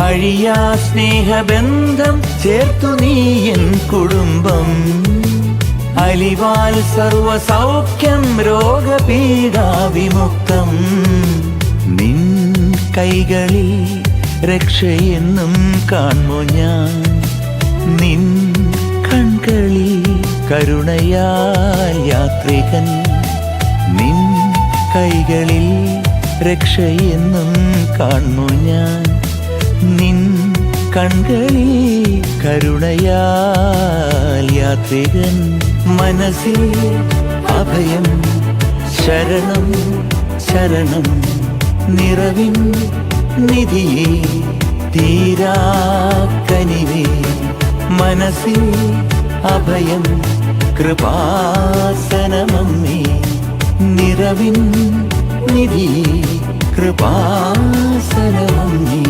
അഴിയാ സ്നേഹബന്ധം ചേർത്തു നീ എൻ കുടുംബം. അലിവാൽ സർവസൗഖ്യം രോഗപീഡാവിമുക്തം. നിൻ കൈകളിൽ രക്ഷയെന്നും കാൺമു ഞാൻ. നിൻ കൺകളിൽ കരുണയാൽ യാത്രികൻ. നിൻ കൈകളിൽ രക്ഷയെന്നും കാൺമു ഞാൻ. നിൻ കൺകളിൽ കരുണയാൽ യാത്രികൻ. മനസ്സിൽ അഭയം ശരണം ശരണം. നിറവിൻ നിധിയേ തീരാക്കനിവേ. മനസ്സിൽ അഭയം കൃപാസനമമ്മേ. നിറവിൻ നിധിയേ കൃപാസനമമ്മേ.